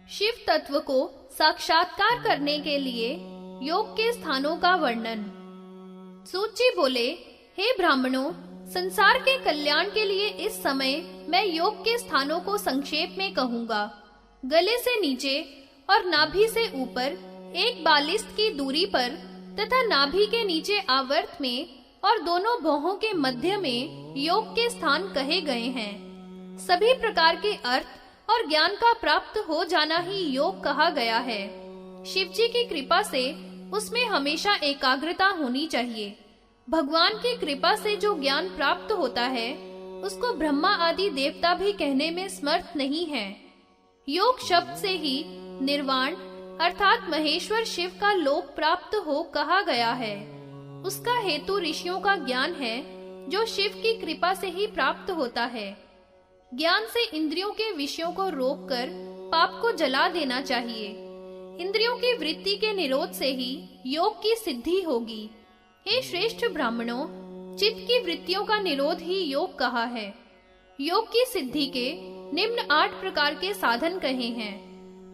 शिव तत्व को साक्षात्कार करने के लिए योग के स्थानों का वर्णन। सूत जी बोले, हे ब्राह्मणों, संसार के कल्याण के लिए इस समय मैं योग के स्थानों को संक्षेप में कहूंगा। गले से नीचे और नाभि से ऊपर एक बालिस्त की दूरी पर तथा नाभि के नीचे आवर्त में और दोनों भौहों के मध्य में योग के स्थान कहे गए हैं। सभी प्रकार के अर्थ और ज्ञान का प्राप्त हो जाना ही योग कहा गया है। शिव जी की कृपा से उसमें हमेशा एकाग्रता होनी चाहिए। भगवान की कृपा से जो ज्ञान प्राप्त होता है उसको ब्रह्मा आदि देवता भी कहने में समर्थ नहीं है। योग शब्द से ही निर्वाण अर्थात महेश्वर शिव का लोक प्राप्त हो कहा गया है। उसका हेतु ऋषियों का ज्ञान है जो शिव की कृपा से ही प्राप्त होता है। ज्ञान से इंद्रियों के विषयों को रोककर पाप को जला देना चाहिए। इंद्रियों की वृत्ति के निरोध से ही योग की सिद्धि होगी। हे श्रेष्ठ ब्राह्मणों, चित्त की वृत्तियों का निरोध ही योग कहा है। योग की सिद्धि के निम्न 8 प्रकार के साधन कहे हैं।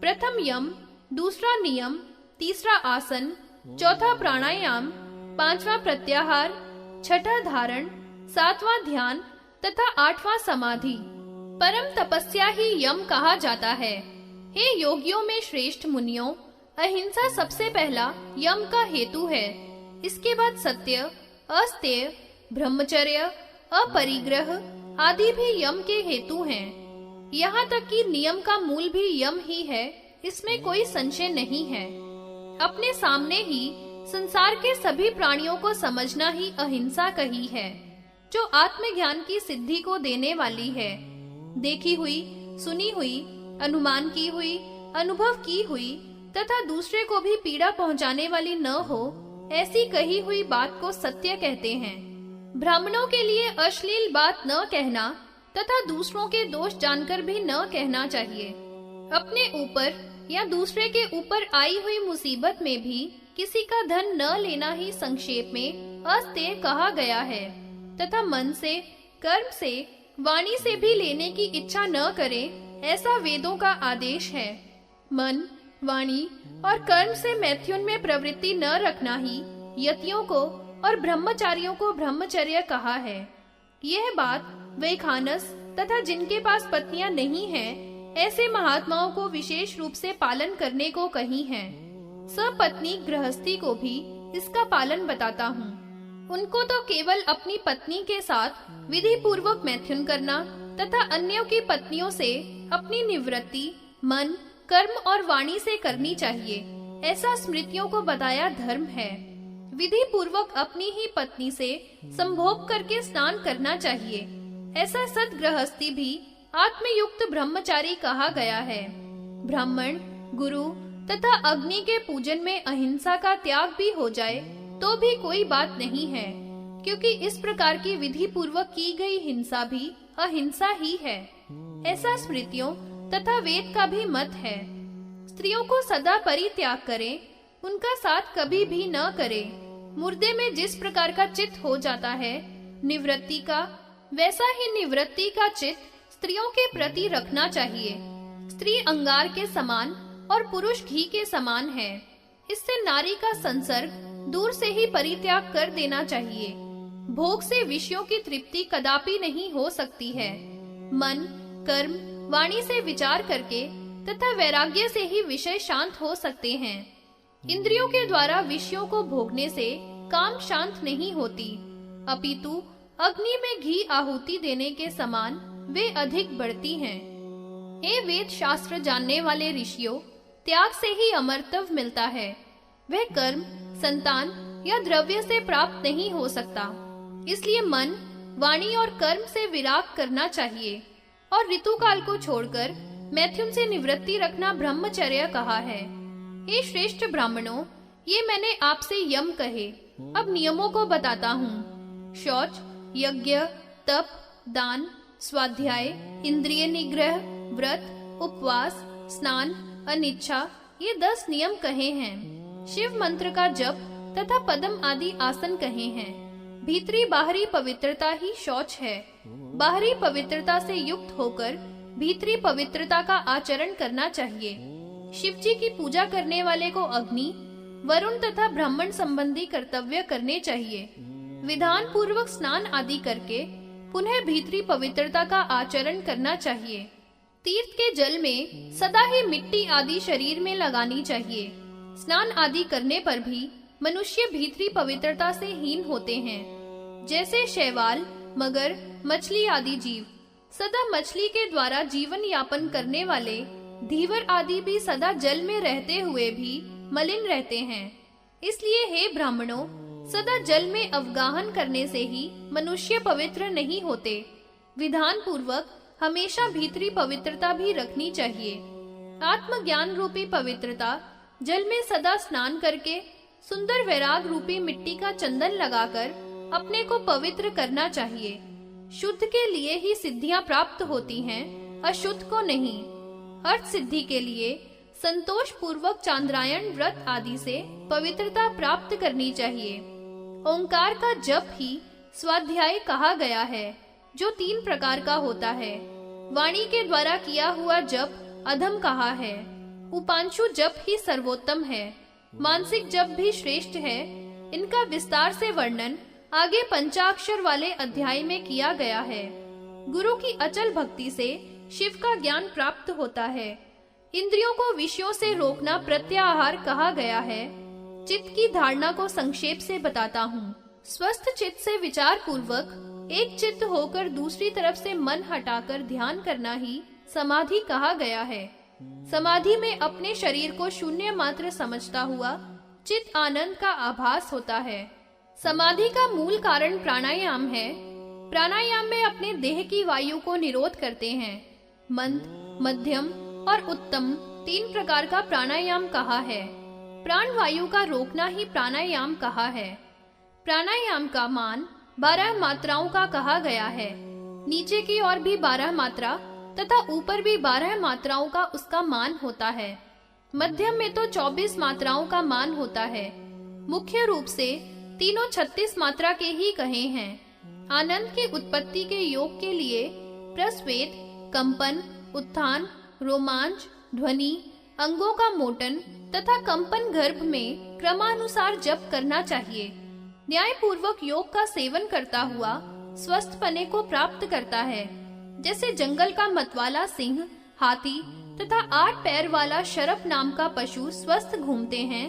प्रथम यम, दूसरा नियम, तीसरा आसन, चौथा प्राणायाम, पांचवा प्रत्याहार, छठा धारण, सातवां ध्यान तथा 8वां समाधि। परम तपस्या ही यम कहा जाता है। हे योगियों में श्रेष्ठ मुनियों, अहिंसा सबसे पहला यम का हेतु है। इसके बाद सत्य, अस्तेय, ब्रह्मचर्य, अपरिग्रह आदि भी यम के हेतु हैं। यहाँ तक कि नियम का मूल भी यम ही है, इसमें कोई संशय नहीं है। अपने सामने ही संसार के सभी प्राणियों को समझना ही अहिंसा कही है, जो आत्मज्ञान की सिद्धि को देने वाली है। देखी हुई, सुनी हुई, अनुमान की हुई, अनुभव की हुई तथा दूसरे को भी पीड़ा पहुंचाने वाली न हो, ऐसी कही हुई बात को सत्य कहते हैं। ब्राह्मणों के लिए अश्लील बात न कहना तथा दूसरों के दोष जानकर भी न कहना चाहिए। अपने ऊपर या दूसरे के ऊपर आई हुई मुसीबत में भी किसी का धन न लेना ही संक्षेप में अस्तेय कहा गया है तथा मन से, कर्म से, वाणी से भी लेने की इच्छा न करें, ऐसा वेदों का आदेश है। मन, वाणी और कर्म से मैथुन में प्रवृत्ति न रखना ही यतियों को और ब्रह्मचारियों को ब्रह्मचर्य कहा है। यह बात वैखानस तथा जिनके पास पत्नियां नहीं हैं, ऐसे महात्माओं को विशेष रूप से पालन करने को कही है। सपत्नी गृहस्थी को भी इसका पालन बताता हूँ। उनको तो केवल अपनी पत्नी के साथ विधि पूर्वक मैथुन करना तथा अन्यों की पत्नियों से अपनी निवृत्ति मन, कर्म और वाणी से करनी चाहिए, ऐसा स्मृतियों को बताया धर्म है। विधि पूर्वक अपनी ही पत्नी से संभोग करके स्नान करना चाहिए, ऐसा सद्गृहस्थी भी आत्मयुक्त ब्रह्मचारी कहा गया है। ब्राह्मण, गुरु तथा अग्नि के पूजन में अहिंसा का त्याग भी हो जाए तो भी कोई बात नहीं है, क्योंकि इस प्रकार की विधि पूर्वक की गई हिंसा भी अहिंसा ही है, ऐसा स्मृतियों तथा वेद का भी मत है। स्त्रियों को सदा परित्याग करें, उनका साथ कभी भी न करें। मुर्दे में जिस प्रकार का चित्त हो जाता है निवृत्ति का, वैसा ही निवृत्ति का चित्त स्त्रियों के प्रति रखना चाहिए। स्त्री अंगार के समान और पुरुष घी के समान है। इससे नारी का संसर्ग दूर से ही परित्याग कर देना चाहिए। भोग से विषयों की तृप्ति कदापि नहीं हो सकती है। मन, कर्म, वाणी से विचार करके तथा वैराग्य से ही विषय शांत हो सकते हैं। इंद्रियों के द्वारा विषयों को भोगने से काम शांत नहीं होती, अपितु अग्नि में घी आहुति देने के समान वे अधिक बढ़ती हैं। हे वेद शास्त्र जानने वाले ऋषियों, त्याग से ही अमरत्व मिलता है। वह कर्म, संतान या द्रव्य से प्राप्त नहीं हो सकता। इसलिए मन, वाणी और कर्म से विराग करना चाहिए और ऋतुकाल को छोड़कर मैथुन से निवृत्ति रखना ब्रह्मचर्य कहा है। हे श्रेष्ठ ब्राह्मणों, ये मैंने आपसे यम कहे, अब नियमों को बताता हूँ। शौच, यज्ञ, तप, दान, स्वाध्याय, इंद्रिय निग्रह, व्रत, उपवास, स्नान, अनिच्छा, ये 10 नियम कहे हैं। शिव मंत्र का जप तथा पद्म आदि आसन कहे हैं। भीतरी बाहरी पवित्रता ही शौच है। बाहरी पवित्रता से युक्त होकर भीतरी पवित्रता का आचरण करना चाहिए। शिव जी की पूजा करने वाले को अग्नि, वरुण तथा ब्राह्मण संबंधी कर्तव्य करने चाहिए। विधान पूर्वक स्नान आदि करके पुनः भीतरी पवित्रता का आचरण करना चाहिए। तीर्थ के जल में सदा ही मिट्टी आदि शरीर में लगानी चाहिए। स्नान आदि करने पर भी मनुष्य भीतरी पवित्रता से हीन होते हैं। जैसे शैवाल, मगर, मछली आदि जीव सदा मछली के द्वारा जीवन यापन करने वाले धीवर आदि भी सदा जल में रहते हुए भी मलिन रहते हैं। इसलिए हे ब्राह्मणों, सदा जल में अवगाहन करने से ही मनुष्य पवित्र नहीं होते। विधान पूर्वक हमेशा भीतरी पवित्रता भी रखनी चाहिए। आत्मज्ञान रूपी पवित्रता जल में सदा स्नान करके सुंदर वैराग रूपी मिट्टी का चंदन लगाकर अपने को पवित्र करना चाहिए। शुद्ध के लिए ही सिद्धियां प्राप्त होती हैं, अशुद्ध को नहीं। अर्थ सिद्धि के लिए संतोष पूर्वक चांद्रायण व्रत आदि से पवित्रता प्राप्त करनी चाहिए। ओंकार का जप ही स्वाध्याय कहा गया है, जो 3 प्रकार का होता है। वाणी के द्वारा किया हुआ जप अधम कहा है। उपांशु जप ही सर्वोत्तम है। मानसिक जप भी श्रेष्ठ है। इनका विस्तार से वर्णन आगे पंचाक्षर वाले अध्याय में किया गया है। गुरु की अचल भक्ति से शिव का ज्ञान प्राप्त होता है। इंद्रियों को विषयों से रोकना प्रत्याहार कहा गया है। चित्त की धारणा को संक्षेप से बताता हूँ। स्वस्थ चित्त से विचार पूर्वक एक चित्त होकर दूसरी तरफ से मन हटाकर ध्यान करना ही समाधि कहा गया है। समाधि में अपने शरीर को शून्य मात्र समझता हुआ चित्त आनंद का आभास होता है। समाधि का मूल कारण प्राणायाम है। प्राणायाम में अपने देह की वायु को निरोध करते हैं। मंद, मध्यम और उत्तम 3 प्रकार का प्राणायाम कहा है। प्राण वायु का रोकना ही प्राणायाम कहा है। प्राणायाम का मान 12 मात्राओं का कहा गया है। नीचे की ओर भी 12 मात्रा तथा ऊपर भी 12 मात्राओं का उसका मान होता है। मध्यम में तो 24 मात्राओं का मान होता है। मुख्य रूप से तीनों 36 मात्रा के ही कहे हैं। आनंद की उत्पत्ति के योग के लिए प्रस्वेद, कंपन, उत्थान, रोमांच, ध्वनि, अंगों का मोटन तथा कंपन गर्भ में क्रमानुसार जप करना चाहिए। न्याय पूर्वक योग का सेवन करता हुआ स्वस्थ पने को प्राप्त करता है। जैसे जंगल का मतवाला सिंह, हाथी तथा 8 पैर वाला शरप नाम का पशु स्वस्थ घूमते हैं,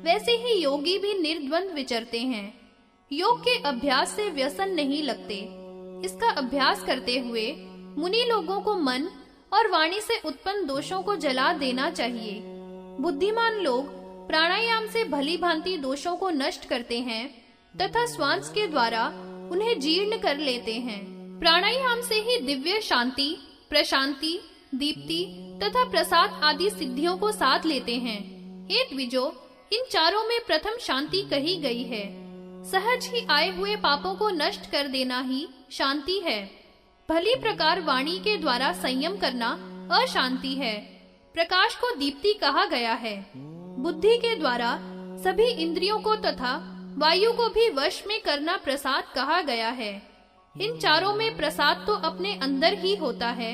वैसे ही योगी भी निर्द्वंद विचरते हैं। योग के अभ्यास से व्यसन नहीं लगते। इसका अभ्यास करते हुए मुनि लोगों को मन और वाणी से उत्पन्न दोषों को जला देना चाहिए। बुद्धिमान लोग प्राणायाम से भली भांति दोषों को नष्ट करते हैं तथा श्वास के द्वारा उन्हें जीर्ण कर लेते हैं। प्राणायाम से ही दिव्य शांति, प्रशांति, दीप्ति तथा प्रसाद आदि सिद्धियों को साथ लेते हैं। हे द्विजो, इन चारों में प्रथम शांति कही गई है। सहज ही आए हुए पापों को नष्ट कर देना ही शांति है। भली प्रकार वाणी के द्वारा संयम करना अशांति है। प्रकाश को दीप्ति कहा गया है। बुद्धि के द्वारा सभी इंद्रियों को तथा वायु को भी वश में करना प्रसाद कहा गया है। इन चारों में प्रसाद तो अपने अंदर ही होता है।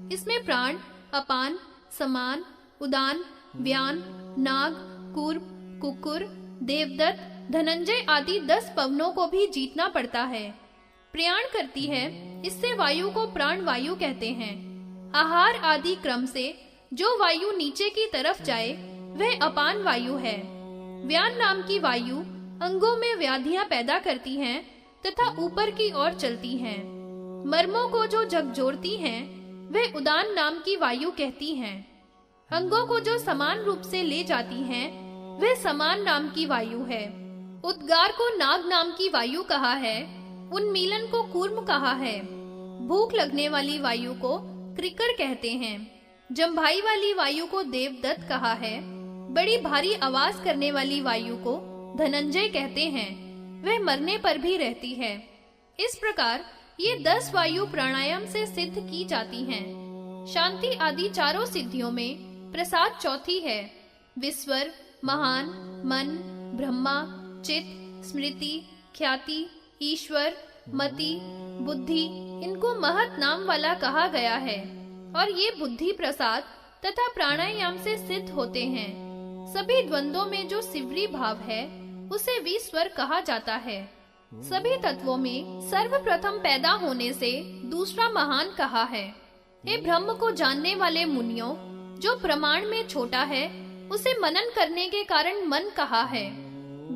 इसमें प्राण, अपान, समान, उदान, व्यान, नाग, कूर्म, कुकुर, देवदत्त, धनंजय आदि 10 पवनों को भी जीतना पड़ता है। प्रयाण करती है, इससे वायु को प्राण वायु कहते हैं। आहार आदि क्रम से जो वायु नीचे की तरफ जाए वह अपान वायु है। व्यान नाम की वायु अंगों में व्याधियां पैदा करती हैं तथा ऊपर की ओर चलती हैं। मर्मों को जो झकझोरती हैं वह उदान नाम की वायु कहती हैं। अंगों को जो समान रूप से ले जाती हैं वह समान नाम की वायु है। उद्गार को नाग नाम की वायु कहा है। उन्मीलन को कूर्म कहा है। भूख लगने वाली वायु को क्रिकर कहते हैं। जम्भाई वाली वायु को देवदत्त कहा है। बड़ी भारी आवाज करने वाली वायु को धनंजय कहते हैं। वह मरने पर भी रहती है। इस प्रकार ये 10 वायु प्राणायाम से सिद्ध की जाती हैं। शांति आदि चारों सिद्धियों में प्रसाद चौथी है। विस्वर, महान, मन, ब्रह्मा, चित्त, स्मृति, ख्याति, ईश्वर, मति, बुद्धि, इनको महत नाम वाला कहा गया है। और ये बुद्धि प्रसाद तथा प्राणायाम से सिद्ध होते हैं। सभी द्वंद्वों में जो सिवरी भाव है उसे विस्वर कहा जाता है। सभी तत्वों में सर्वप्रथम पैदा होने से दूसरा महान कहा है। हे ब्रह्म को जानने वाले मुनियों, जो प्रमाण में छोटा है उसे मनन करने के कारण मन कहा है।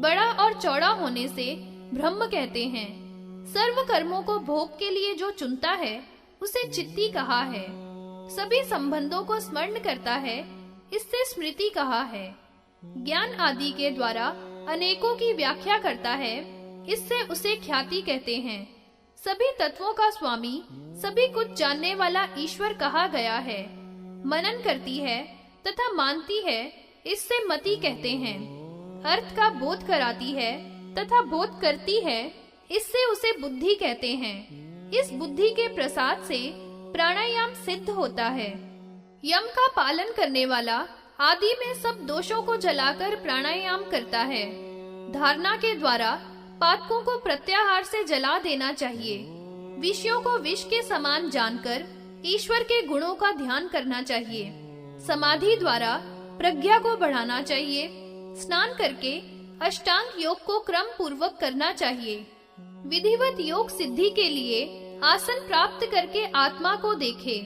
बड़ा और चौड़ा होने से ब्रह्म कहते हैं। सर्व कर्मों को भोग के लिए जो चुनता है उसे चित्ती कहा है। सभी संबंधों को स्मरण करता है, इससे स्मृति कहा है। ज्ञान आदि के द्वारा अनेकों की व्याख्या करता है, इससे उसे ख्याति कहते हैं। सभी तत्वों का स्वामी, सभी कुछ जानने वाला ईश्वर कहा गया है। मनन करती है तथा मानती है, इससे मति कहते हैं। अर्थ का बोध कराती है तथा बोध करती है, इससे उसे बुद्धि कहते हैं। इस बुद्धि के प्रसाद से प्राणायाम सिद्ध होता है। यम का पालन करने वाला आदि में सब दोषों को जलाकर प्राणायाम करता है। धारणा के द्वारा पातकों को प्रत्याहार से जला देना चाहिए। विषयों को विष के समान जानकर ईश्वर के गुणों का ध्यान करना चाहिए। समाधि द्वारा प्रज्ञा को बढ़ाना चाहिए। स्नान करके अष्टांग योग को क्रम पूर्वक करना चाहिए। विधिवत योग सिद्धि के लिए आसन प्राप्त करके आत्मा को देखे।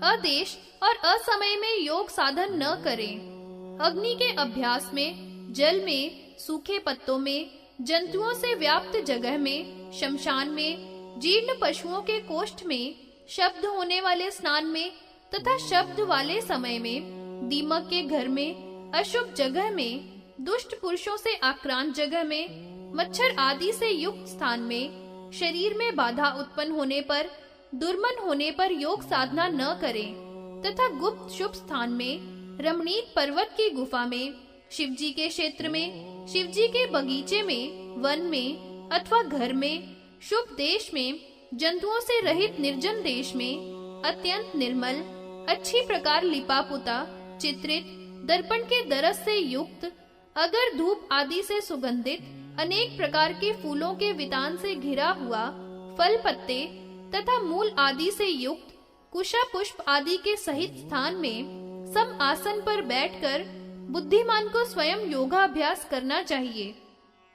अदेश और असमय में योग साधन न करें। अग्नि के अभ्यास में, जल में, सूखे पत्तों में, जंतुओं से व्याप्त जगह में, शमशान में, जीर्ण पशुओं के कोष्ठ में, शब्द होने वाले स्नान में तथा शब्द वाले समय में, दीमक के घर में, अशुभ जगह में, दुष्ट पुरुषों से आक्रांत जगह में, मच्छर आदि से युक्त स्थान में, शरीर में बाधा उत्पन्न होने पर, दुर्मन होने पर योग साधना न करें तथा गुप्त शुभ स्थान में, रमणीक पर्वत की गुफा में, शिवजी के क्षेत्र में, शिवजी के बगीचे में, वन में अथवा घर में, शुभ देश में, जंतुओं से रहित निर्जन देश में, अत्यंत निर्मल, अच्छी प्रकार लिपा पुता, चित्रित, दर्पण के दरस से युक्त, अगर धूप आदि से सुगंधित, अनेक प्रकार के फूलों के वितान से घिरा हुआ, फल पत्ते तथा मूल आदि से युक्त, कुशा पुष्प आदि के सहित स्थान में सम आसन पर बैठकर बुद्धिमान को स्वयं योगाभ्यास करना चाहिए।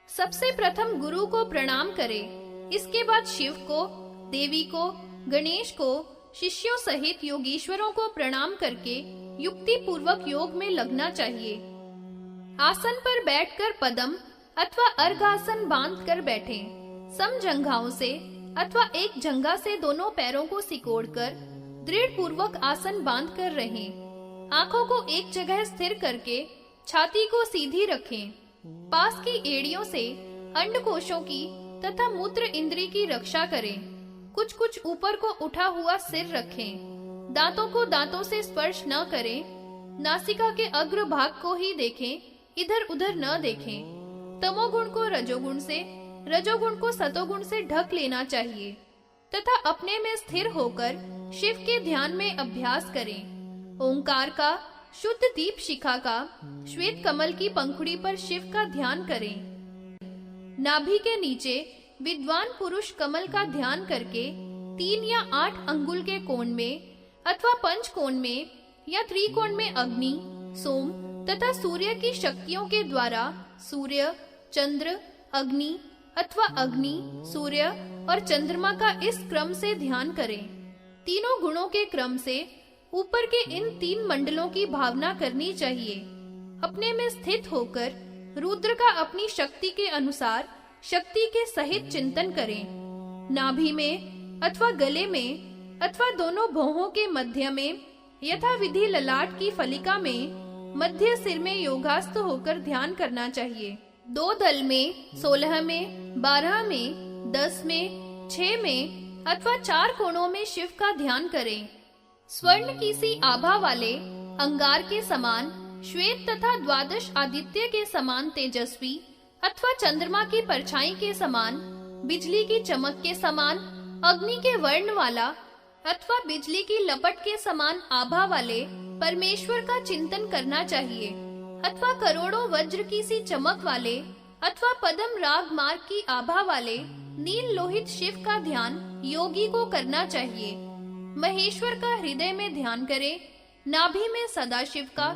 सबसे प्रथम गुरु को प्रणाम करें। इसके बाद शिव को, देवी को, गणेश को, शिष्यों सहित योगीश्वरों को प्रणाम करके युक्ति पूर्वक योग में लगना चाहिए। आसन पर बैठकर पदम अथवा अर्घासन बांध कर बैठें। सम जंघाओं से अथवा एक जंघा से दोनों पैरों को सिकोड़कर दृढ़ पूर्वक आसन बांध कर रहें। आंखों को एक जगह स्थिर करके छाती को सीधी रखें। पास की एड़ियों से अंडकोशों की तथा मूत्र इंद्री की रक्षा करें। कुछ कुछ ऊपर को उठा हुआ सिर रखें। दांतों को दांतों से स्पर्श न करें। नासिका के अग्र भाग को ही देखें, इधर उधर न देखें। तमोगुण को रजोगुण से, रजोगुण को सतोगुण से ढक लेना चाहिए तथा अपने में स्थिर होकर शिव के ध्यान में अभ्यास करें। ओंकार का, शुद्ध दीप शिखा का, श्वेत कमल की पंखुड़ी पर शिव का ध्यान करें। नाभि के नीचे विद्वान पुरुष कमल का ध्यान करके 3 या 8 अंगुल के कोण में अथवा पंच कोण में या त्रिकोण में अग्नि, सोम तथा सूर्य की शक्तियों के द्वारा सूर्य, चंद्र, अग्नि अथवा अग्नि, सूर्य और चंद्रमा का इस क्रम से ध्यान करें। तीनों गुणों के क्रम से ऊपर के इन 3 मंडलों की भावना करनी चाहिए। अपने में स्थित होकर रुद्र का अपनी शक्ति के अनुसार शक्ति के सहित चिंतन करें। नाभि में अथवा गले में अथवा दोनों भौहों के मध्य में यथा विधि ललाट की फलिका में मध्य सिर में योगास्त होकर ध्यान करना चाहिए। 2 दल में, 16 में, 12 में, 10 में, 6 में अथवा 4 कोणों में शिव का ध्यान करें। स्वर्ण की सी आभा वाले, अंगार के समान, श्वेत तथा द्वादश आदित्य के समान तेजस्वी अथवा चंद्रमा की परछाई के समान, बिजली की चमक के समान, अग्नि के वर्ण वाला अथवा बिजली की लपट के समान आभा वाले परमेश्वर का चिंतन करना चाहिए। अथवा करोड़ों वज्र की सी चमक वाले अथवा पद्म राग मार्ग की आभा वाले नील लोहित शिव का ध्यान योगी को करना चाहिए। महेश्वर का हृदय में ध्यान करें, नाभि में सदाशिव का,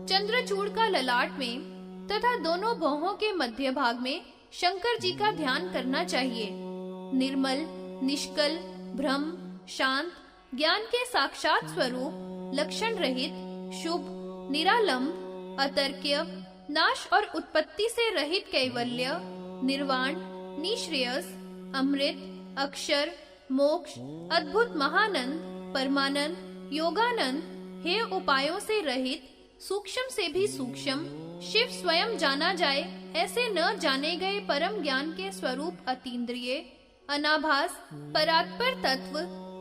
चंद्रचूड़ का ललाट में तथा दोनों भौहों के मध्य भाग में शंकर जी का ध्यान करना चाहिए। निर्मल, निष्कल, ब्रह्म, शांत, ज्ञान के साक्षात स्वरूप, लक्षण रहित, शुभ, निरालंब, अतर्क्य, नाश और उत्पत्ति से रहित कैवल्य, निर्वाण, निश्रेयस, अमृत, अक्षर, मोक्ष, अद्भुत महानंद, परमानंद, योगानंद, हे उपायों से रहित, सूक्ष्म से भी सूक्ष्म, शिव स्वयं जाना जाए ऐसे न जाने गए परम ज्ञान के स्वरूप अतीन्द्रिय, अनाभास, परात्पर तत्व,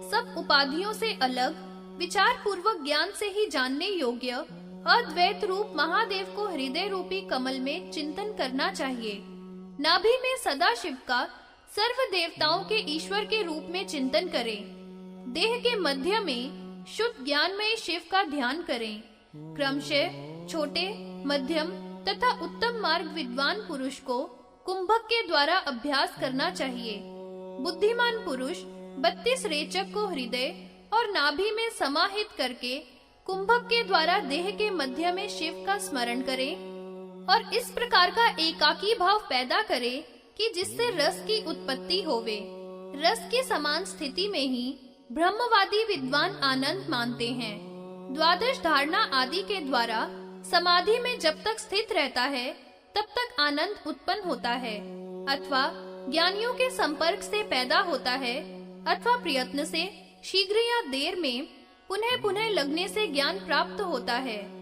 सब उपाधियों से अलग, विचार पूर्वक ज्ञान से ही जानने योग्य अद्वैत रूप महादेव को हृदय रूपी कमल में चिंतन करना चाहिए। नाभि में सदा शिव का, सर्व देवताओं के ईश्वर के रूप में चिंतन करें। देह के मध्य में शुद्ध ज्ञान में शिव का ध्यान करें। क्रमशः छोटे, मध्यम तथा उत्तम मार्ग विद्वान पुरुष को कुंभक के द्वारा अभ्यास करना चाहिए। बुद्धिमान पुरुष 32 रेचक को हृदय और नाभि में समाहित करके कुंभक के द्वारा देह के मध्य में शिव का स्मरण करे और इस प्रकार का एकाकी भाव पैदा करे कि जिससे रस की उत्पत्ति होवे। रस की समान स्थिति में ही ब्रह्मवादी विद्वान आनंद मानते हैं। द्वादश धारणा आदि के द्वारा समाधि में जब तक स्थित रहता है तब तक आनंद उत्पन्न होता है, अथवा ज्ञानियों के संपर्क से पैदा होता है, अथवा प्रयत्न से शीघ्र या देर में पुनः पुनः लगने से ज्ञान प्राप्त होता है।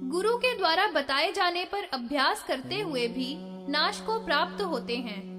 गुरु के द्वारा बताए जाने पर अभ्यास करते हुए भी नाश को प्राप्त होते हैं।